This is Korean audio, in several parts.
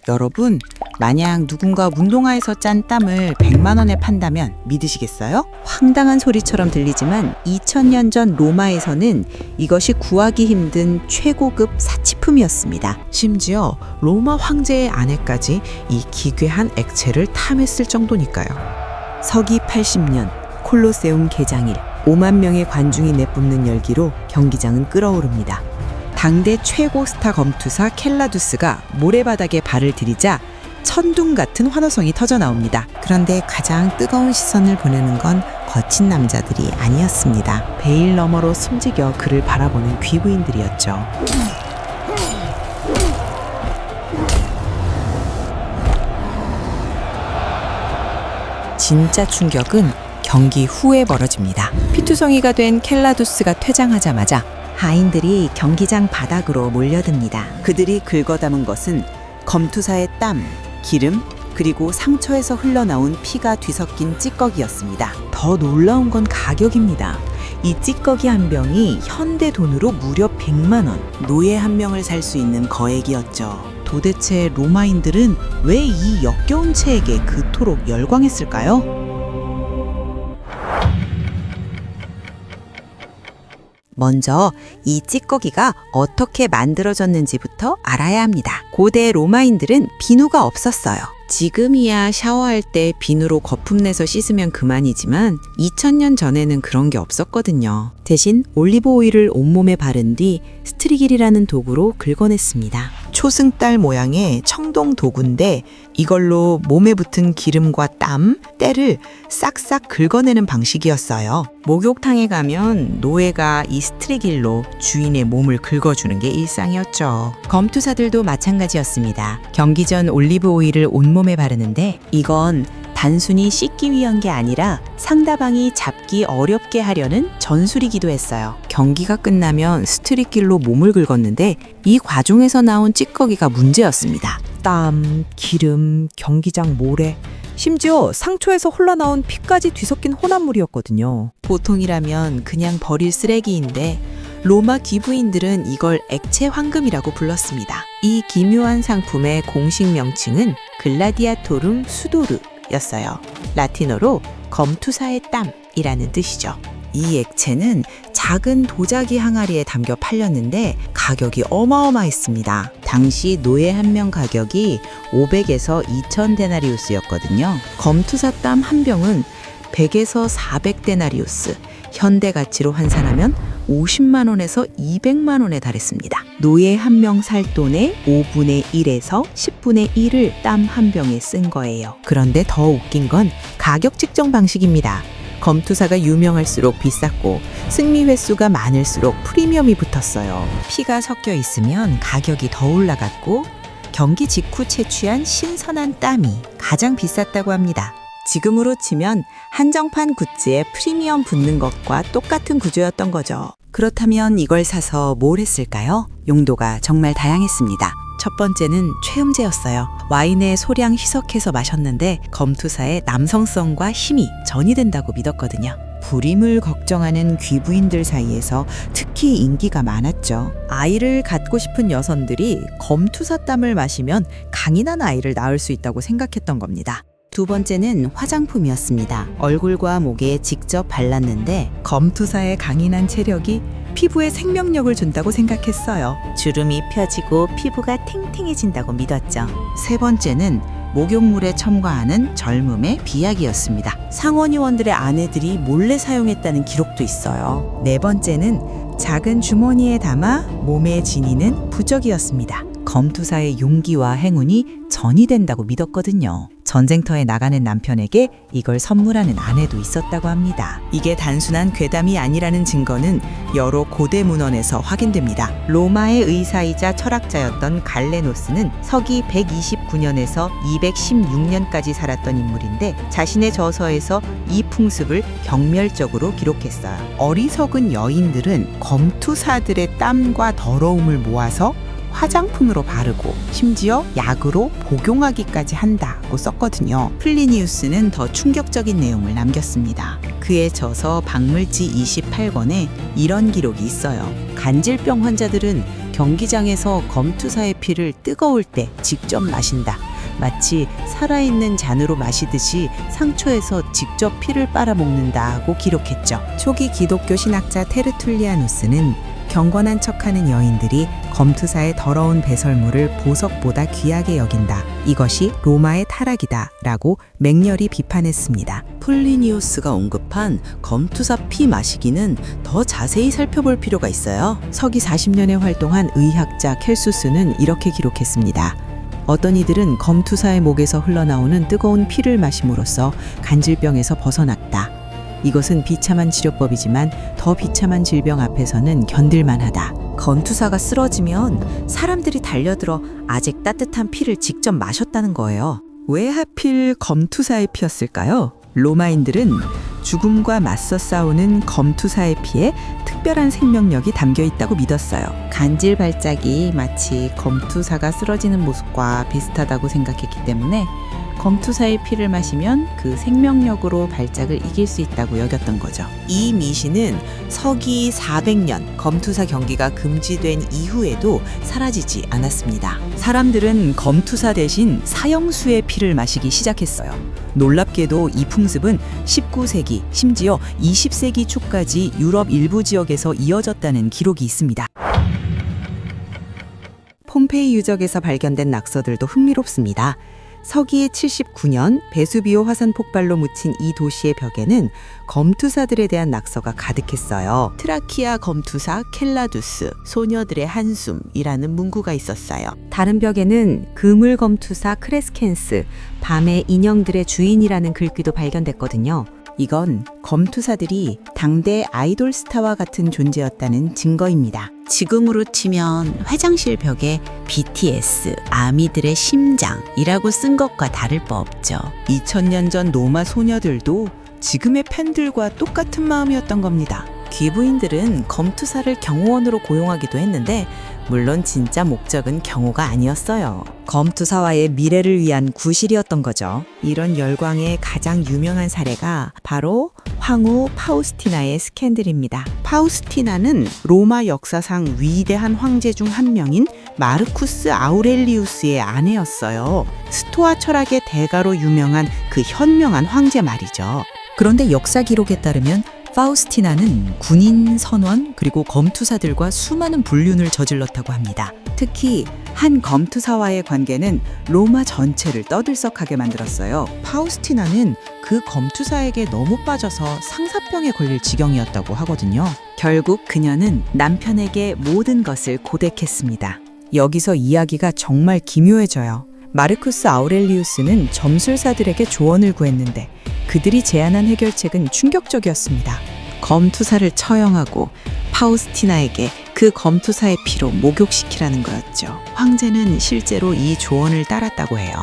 여러분, 만약 누군가 운동화에서 짠 땀을 100만 원에 판다면 믿으시겠어요? 황당한 소리처럼 들리지만 2000년 전 로마에서는 이것이 구하기 힘든 최고급 사치품이었습니다. 심지어 로마 황제의 아내까지 이 기괴한 액체를 탐했을 정도니까요. 서기 80년 콜로세움 개장일 5만 명의 관중이 내뿜는 열기로 경기장은 끓어오릅니다. 당대 최고 스타 검투사 켈라두스가 모래바닥에 발을 들이자 천둥 같은 환호성이 터져 나옵니다. 그런데 가장 뜨거운 시선을 보내는 건 거친 남자들이 아니었습니다. 베일 너머로 숨지겨 그를 바라보는 귀부인들이었죠. 진짜 충격은 경기 후에 벌어집니다. 피투성이가 된 켈라두스가 퇴장하자마자 하인들이 경기장 바닥으로 몰려듭니다. 그들이 긁어담은 것은 검투사의 땀, 기름, 그리고 상처에서 흘러나온 피가 뒤섞인 찌꺼기였습니다. 더 놀라운 건 가격입니다. 이 찌꺼기 한 병이 현대 돈으로 무려 100만 원, 노예 한 명을 살 수 있는 거액이었죠. 도대체 로마인들은 왜 이 역겨운 체에게 그토록 열광했을까요? 먼저 이 찌꺼기가 어떻게 만들어졌는지부터 알아야 합니다. 고대 로마인들은 비누가 없었어요. 지금이야 샤워할 때 비누로 거품 내서 씻으면 그만이지만 2000년 전에는 그런 게 없었거든요. 대신 올리브 오일을 온몸에 바른 뒤 스트리길이라는 도구로 긁어냈습니다. 초승달 모양의 청동 도구인데 이걸로 몸에 붙은 기름과 땀, 때를 싹싹 긁어내는 방식이었어요. 목욕탕에 가면 노예가 이 스트리길로 주인의 몸을 긁어주는 게 일상이었죠. 검투사들도 마찬가지였습니다. 경기 전 올리브 오일을 온몸에 바르는데 이건 단순히 씻기 위한 게 아니라 상대방이 잡기 어렵게 하려는 전술이기도 했어요. 경기가 끝나면 스트릿길로 몸을 긁었는데 이 과정에서 나온 찌꺼기가 문제였습니다. 땀, 기름, 경기장 모래, 심지어 상처에서 흘러나온 피까지 뒤섞인 혼합물이었거든요. 보통이라면 그냥 버릴 쓰레기인데 로마 귀부인들은 이걸 액체 황금이라고 불렀습니다. 이 기묘한 상품의 공식 명칭은 글라디아토룸 수도르 였어요. 라틴어로 검투사의 땀이라는 뜻이죠. 이 액체는 작은 도자기 항아리에 담겨 팔렸는데 가격이 어마어마했습니다. 당시 노예 한 명 가격이 500에서 2000 데나리우스였거든요. 검투사 땀 한 병은 100에서 400 데나리우스, 현대 가치로 환산하면 50만 원에서 200만 원에 달했습니다. 노예 한 명 살 돈의 5분의 1에서 10분의 1을 땀 한 병에 쓴 거예요. 그런데 더 웃긴 건 가격 측정 방식입니다. 검투사가 유명할수록 비쌌고 승리 횟수가 많을수록 프리미엄이 붙었어요. 피가 섞여 있으면 가격이 더 올라갔고 경기 직후 채취한 신선한 땀이 가장 비쌌다고 합니다. 지금으로 치면 한정판 굿즈에 프리미엄 붙는 것과 똑같은 구조였던 거죠. 그렇다면 이걸 사서 뭘 했을까요? 용도가 정말 다양했습니다. 첫 번째는 최음제였어요. 와인에 소량 희석해서 마셨는데 검투사의 남성성과 힘이 전이 된다고 믿었거든요. 불임을 걱정하는 귀부인들 사이에서 특히 인기가 많았죠. 아이를 갖고 싶은 여성들이 검투사 땀을 마시면 강인한 아이를 낳을 수 있다고 생각했던 겁니다. 두 번째는 화장품이었습니다. 얼굴과 목에 직접 발랐는데 검투사의 강인한 체력이 피부에 생명력을 준다고 생각했어요. 주름이 펴지고 피부가 탱탱해진다고 믿었죠. 세 번째는 목욕물에 첨가하는 젊음의 비약이었습니다. 상원의원들의 아내들이 몰래 사용했다는 기록도 있어요. 네 번째는 작은 주머니에 담아 몸에 지니는 부적이었습니다. 검투사의 용기와 행운이 전이 된다고 믿었거든요. 전쟁터에 나가는 남편에게 이걸 선물하는 아내도 있었다고 합니다. 이게 단순한 괴담이 아니라는 증거는 여러 고대 문헌에서 확인됩니다. 로마의 의사이자 철학자였던 갈레노스는 서기 129년에서 216년까지 살았던 인물인데 자신의 저서에서 이 풍습을 경멸적으로 기록했어요. 어리석은 여인들은 검투사들의 땀과 더러움을 모아서 화장품으로 바르고 심지어 약으로 복용하기까지 한다고 썼거든요. 플리니우스는 더 충격적인 내용을 남겼습니다. 그에 져서 박물지 28권에 이런 기록이 있어요. 간질병 환자들은 경기장에서 검투사의 피를 뜨거울 때 직접 마신다. 마치 살아있는 잔으로 마시듯이 상처에서 직접 피를 빨아먹는다고 기록했죠. 초기 기독교 신학자 테르툴리아누스는 경건한 척하는 여인들이 검투사의 더러운 배설물을 보석보다 귀하게 여긴다. 이것이 로마의 타락이다. 라고 맹렬히 비판했습니다. 플리니우스가 언급한 검투사 피 마시기는 더 자세히 살펴볼 필요가 있어요. 서기 40년에 활동한 의학자 켈수스는 이렇게 기록했습니다. 어떤 이들은 검투사의 목에서 흘러나오는 뜨거운 피를 마심으로써 간질병에서 벗어났다. 이것은 비참한 치료법이지만 더 비참한 질병 앞에서는 견딜만하다. 검투사가 쓰러지면 사람들이 달려들어 아직 따뜻한 피를 직접 마셨다는 거예요. 왜 하필 검투사의 피였을까요? 로마인들은 죽음과 맞서 싸우는 검투사의 피에 특별한 생명력이 담겨 있다고 믿었어요. 간질 발작이 마치 검투사가 쓰러지는 모습과 비슷하다고 생각했기 때문에 검투사의 피를 마시면 그 생명력으로 발작을 이길 수 있다고 여겼던 거죠. 이 미신은 서기 400년 검투사 경기가 금지된 이후에도 사라지지 않았습니다. 사람들은 검투사 대신 사형수의 피를 마시기 시작했어요. 놀랍게도 이 풍습은 19세기, 심지어 20세기 초까지 유럽 일부 지역에서 이어졌다는 기록이 있습니다. 폼페이 유적에서 발견된 낙서들도 흥미롭습니다. 서기 79년 베수비오 화산 폭발로 묻힌 이 도시의 벽에는 검투사들에 대한 낙서가 가득했어요. 트라키아 검투사 켈라두스, 소녀들의 한숨이라는 문구가 있었어요. 다른 벽에는 그물 검투사 크레스켄스, 밤의 인형들의 주인이라는 글귀도 발견됐거든요. 이건 검투사들이 당대 아이돌 스타와 같은 존재였다는 증거입니다. 지금으로 치면 화장실 벽에 BTS, 아미들의 심장이라고 쓴 것과 다를 바 없죠. 2000년 전 로마 소녀들도 지금의 팬들과 똑같은 마음이었던 겁니다. 귀부인들은 검투사를 경호원으로 고용하기도 했는데 물론 진짜 목적은 경호가 아니었어요. 검투사와의 미래를 위한 구실이었던 거죠. 이런 열광의 가장 유명한 사례가 바로 황후 파우스티나의 스캔들입니다. 파우스티나는 로마 역사상 위대한 황제 중 한 명인 마르쿠스 아우렐리우스의 아내였어요. 스토아 철학의 대가로 유명한 그 현명한 황제 말이죠. 그런데 역사 기록에 따르면 파우스티나는 군인, 선원, 그리고 검투사들과 수많은 불륜을 저질렀다고 합니다. 특히 한 검투사와의 관계는 로마 전체를 떠들썩하게 만들었어요. 파우스티나는 그 검투사에게 너무 빠져서 상사병에 걸릴 지경이었다고 하거든요. 결국 그녀는 남편에게 모든 것을 고백했습니다. 여기서 이야기가 정말 기묘해져요. 마르쿠스 아우렐리우스는 점술사들에게 조언을 구했는데 그들이 제안한 해결책은 충격적이었습니다. 검투사를 처형하고 파우스티나에게 그 검투사의 피로 목욕시키라는 거였죠. 황제는 실제로 이 조언을 따랐다고 해요.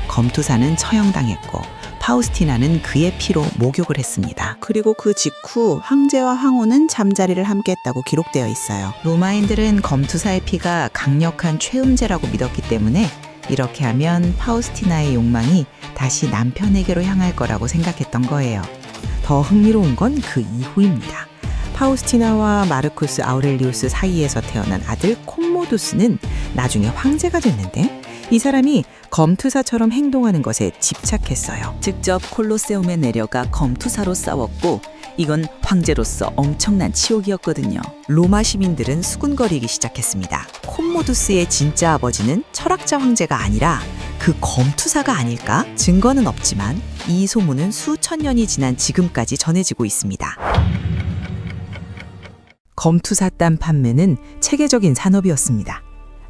검투사는 처형당했고 파우스티나는 그의 피로 목욕을 했습니다. 그리고 그 직후 황제와 황후는 잠자리를 함께 했다고 기록되어 있어요. 로마인들은 검투사의 피가 강력한 최음제라고 믿었기 때문에 이렇게 하면 파우스티나의 욕망이 다시 남편에게로 향할 거라고 생각했던 거예요. 더 흥미로운 건 그 이후입니다. 파우스티나와 마르쿠스 아우렐리우스 사이에서 태어난 아들 콤모두스는 나중에 황제가 됐는데 이 사람이 검투사처럼 행동하는 것에 집착했어요. 직접 콜로세움에 내려가 검투사로 싸웠고 이건 황제로서 엄청난 치욕이었거든요. 로마 시민들은 수군거리기 시작했습니다. 콤모두스의 진짜 아버지는 철학자 황제가 아니라 그 검투사가 아닐까? 증거는 없지만 이 소문은 수천 년이 지난 지금까지 전해지고 있습니다. 검투사땀 판매는 체계적인 산업이었습니다.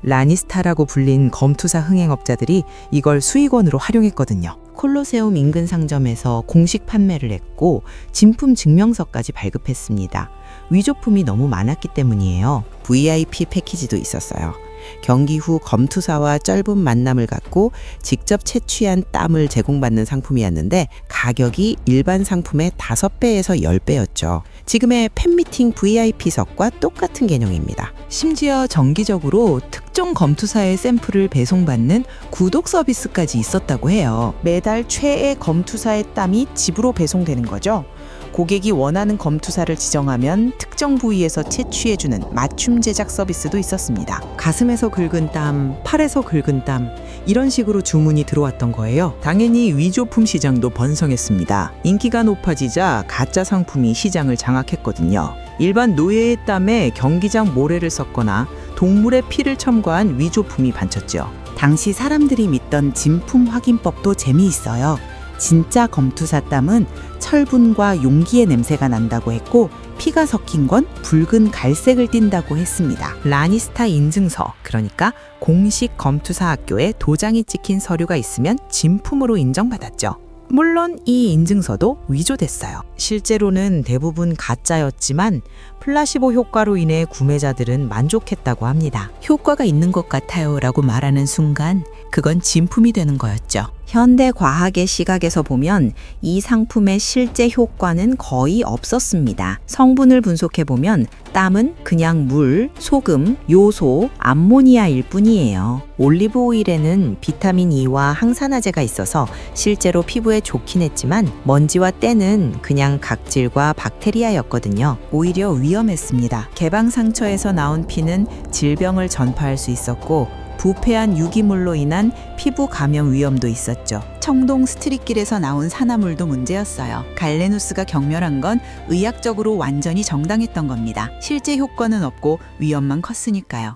라니스타라고 불린 검투사 흥행업자들이 이걸 수익원으로 활용했거든요. 콜로세움 인근 상점에서 공식 판매를 했고 진품 증명서까지 발급했습니다. 위조품이 너무 많았기 때문이에요. VIP 패키지도 있었어요. 경기 후 검투사와 짧은 만남을 갖고 직접 채취한 땀을 제공받는 상품이었는데 가격이 일반 상품의 5배에서 10배였죠. 지금의 팬미팅 VIP석과 똑같은 개념입니다. 심지어 정기적으로 특정 검투사의 샘플을 배송받는 구독 서비스까지 있었다고 해요. 매달 최애 검투사의 땀이 집으로 배송되는 거죠. 고객이 원하는 검투사를 지정하면 특정 부위에서 채취해주는 맞춤 제작 서비스도 있었습니다. 가슴에서 긁은 땀, 팔에서 긁은 땀 이런 식으로 주문이 들어왔던 거예요. 당연히 위조품 시장도 번성했습니다. 인기가 높아지자 가짜 상품이 시장을 장악했거든요. 일반 노예의 땀에 경기장 모래를 섞거나 동물의 피를 첨가한 위조품이 반쳤죠. 당시 사람들이 믿던 진품 확인법도 재미있어요. 진짜 검투사 땀은 철분과 용기의 냄새가 난다고 했고 피가 섞인 건 붉은 갈색을 띈다고 했습니다. 라니스타 인증서, 그러니까 공식 검투사 학교에 도장이 찍힌 서류가 있으면 진품으로 인정받았죠. 물론 이 인증서도 위조됐어요. 실제로는 대부분 가짜였지만 플라시보 효과로 인해 구매자들은 만족했다고 합니다. 효과가 있는 것 같아요 라고 말하는 순간 그건 진품이 되는 거였죠. 현대 과학의 시각에서 보면 이 상품의 실제 효과는 거의 없었습니다. 성분을 분석해 보면 땀은 그냥 물, 소금, 요소, 암모니아일 뿐이에요. 올리브 오일에는 비타민 E와 항산화제가 있어서 실제로 피부에 좋긴 했지만 먼지와 때는 그냥 각질과 박테리아였거든요. 오히려 위험했습니다. 개방 상처에서 나온 피는 질병을 전파할 수 있었고 부패한 유기물로 인한 피부 감염 위험도 있었죠. 청동 스트릿길에서 나온 산화물도 문제였어요. 갈레누스가 경멸한 건 의학적으로 완전히 정당했던 겁니다. 실제 효과는 없고 위험만 컸으니까요.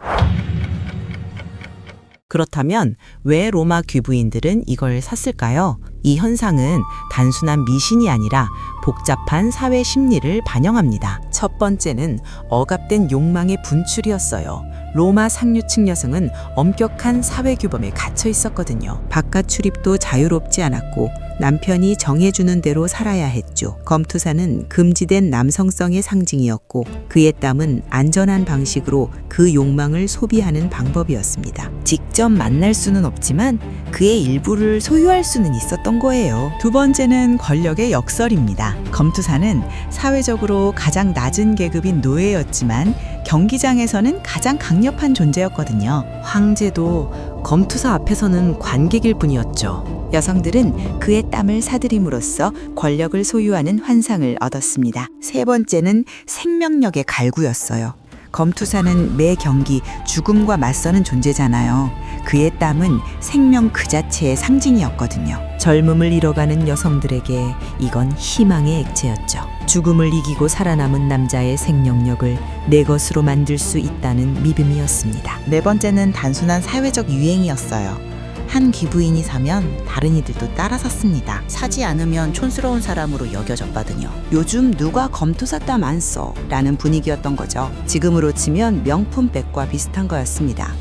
그렇다면 왜 로마 귀부인들은 이걸 샀을까요? 이 현상은 단순한 미신이 아니라 복잡한 사회 심리를 반영합니다. 첫 번째는 억압된 욕망의 분출이었어요. 로마 상류층 여성은 엄격한 사회 규범에 갇혀 있었거든요. 바깥 출입도 자유롭지 않았고 남편이 정해주는 대로 살아야 했죠. 검투사는 금지된 남성성의 상징이었고 그의 땀은 안전한 방식으로 그 욕망을 소비하는 방법이었습니다. 직접 만날 수는 없지만 그의 일부를 소유할 수는 있었던 거예요. 두 번째는 권력의 역설입니다. 검투사는 사회적으로 가장 낮은 계급인 노예였지만 경기장에서는 가장 강력한 존재였거든요. 황제도 검투사 앞에서는 관객일 뿐이었죠. 여성들은 그의 땀을 사들임으로써 권력을 소유하는 환상을 얻었습니다. 세 번째는 생명력의 갈구였어요. 검투사는 매 경기 죽음과 맞서는 존재잖아요. 그의 땀은 생명 그 자체의 상징이었거든요. 젊음을 잃어가는 여성들에게 이건 희망의 액체였죠. 죽음을 이기고 살아남은 남자의 생명력을 내 것으로 만들 수 있다는 믿음이었습니다. 네 번째는 단순한 사회적 유행이었어요. 한 귀부인이 사면 다른 이들도 따라 샀습니다. 사지 않으면 촌스러운 사람으로 여겨졌거든요. 요즘 누가 검투사 땀 안 써? 라는 분위기였던 거죠. 지금으로 치면 명품백과 비슷한 거였습니다.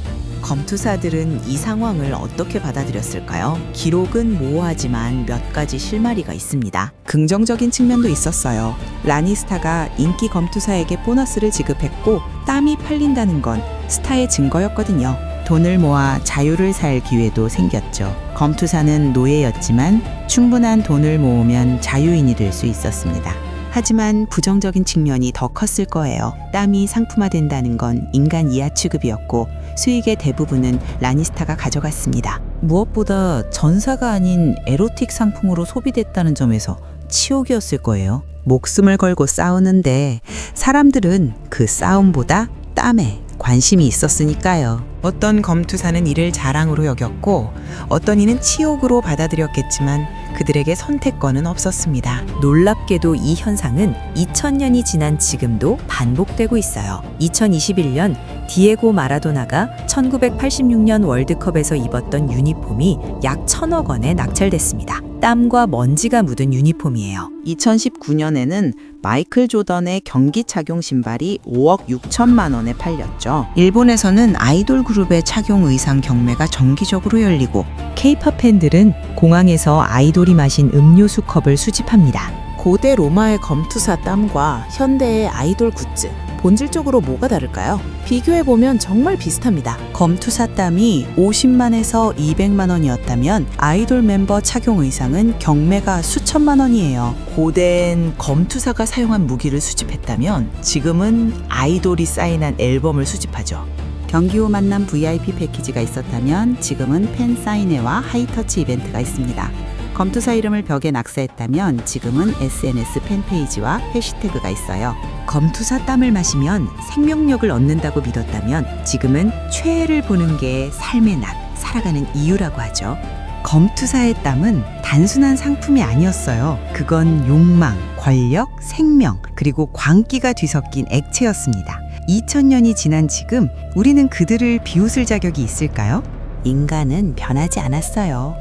검투사들은 이 상황을 어떻게 받아들였을까요? 기록은 모호하지만 몇 가지 실마리가 있습니다. 긍정적인 측면도 있었어요. 라니스타가 인기 검투사에게 보너스를 지급했고 땀이 팔린다는 건 스타의 증거였거든요. 돈을 모아 자유를 살 기회도 생겼죠. 검투사는 노예였지만 충분한 돈을 모으면 자유인이 될 수 있었습니다. 하지만 부정적인 측면이 더 컸을 거예요. 땀이 상품화된다는 건 인간 이하 취급이었고 수익의 대부분은 라니스타가 가져갔습니다. 무엇보다 전사가 아닌 에로틱 상품으로 소비됐다는 점에서 치욕이었을 거예요. 목숨을 걸고 싸우는데 사람들은 그 싸움보다 땀에 관심이 있었으니까요. 어떤 검투사는 이를 자랑으로 여겼고 어떤 이는 치욕으로 받아들였겠지만 그들에게 선택권은 없었습니다. 놀랍게도 이 현상은 2000년이 지난 지금도 반복되고 있어요. 2021년 디에고 마라도나가 1986년 월드컵에서 입었던 유니폼이 약 1000억 원에 낙찰됐습니다. 땀과 먼지가 묻은 유니폼이에요. 2019년에는 마이클 조던의 경기 착용 신발이 5억 6천만 원에 팔렸죠. 일본에서는 아이돌 그룹의 착용 의상 경매가 정기적으로 열리고 K-팝 팬들은 공항에서 아이돌이 마신 음료수 컵을 수집합니다. 고대 로마의 검투사 땀과 현대의 아이돌 굿즈, 본질적으로 뭐가 다를까요? 비교해보면 정말 비슷합니다. 검투사 땀이 50만에서 200만 원이었다면 아이돌 멤버 착용 의상은 경매가 수천만 원이에요. 고대엔 검투사가 사용한 무기를 수집했다면 지금은 아이돌이 사인한 앨범을 수집하죠. 경기 후 만남 VIP 패키지가 있었다면 지금은 팬 사인회와 하이터치 이벤트가 있습니다. 검투사 이름을 벽에 낙서했다면 지금은 SNS 팬페이지와 해시태그가 있어요. 검투사 땀을 마시면 생명력을 얻는다고 믿었다면 지금은 최애를 보는 게 삶의 낙, 살아가는 이유라고 하죠. 검투사의 땀은 단순한 상품이 아니었어요. 그건 욕망, 권력, 생명, 그리고 광기가 뒤섞인 액체였습니다. 2000년이 지난 지금 우리는 그들을 비웃을 자격이 있을까요? 인간은 변하지 않았어요.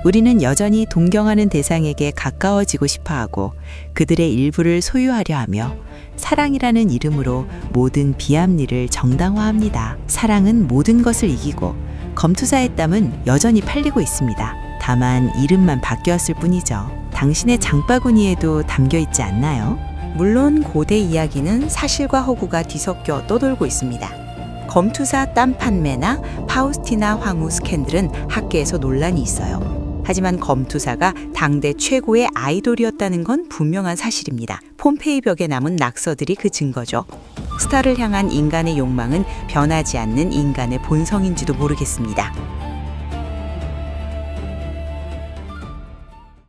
우리는 여전히 동경하는 대상에게 가까워지고 싶어하고 그들의 일부를 소유하려 하며 사랑이라는 이름으로 모든 비합리를 정당화합니다. 사랑은 모든 것을 이기고 검투사의 땀은 여전히 팔리고 있습니다. 다만 이름만 바뀌었을 뿐이죠. 당신의 장바구니에도 담겨 있지 않나요? 물론 고대 이야기는 사실과 허구가 뒤섞여 떠돌고 있습니다. 검투사 땀 판매나 파우스티나 황후 스캔들은 학계에서 논란이 있어요. 하지만 검투사가 당대 최고의 아이돌이었다는 건 분명한 사실입니다. 폼페이 벽에 남은 낙서들이 그 증거죠. 스타를 향한 인간의 욕망은 변하지 않는 인간의 본성인지도 모르겠습니다.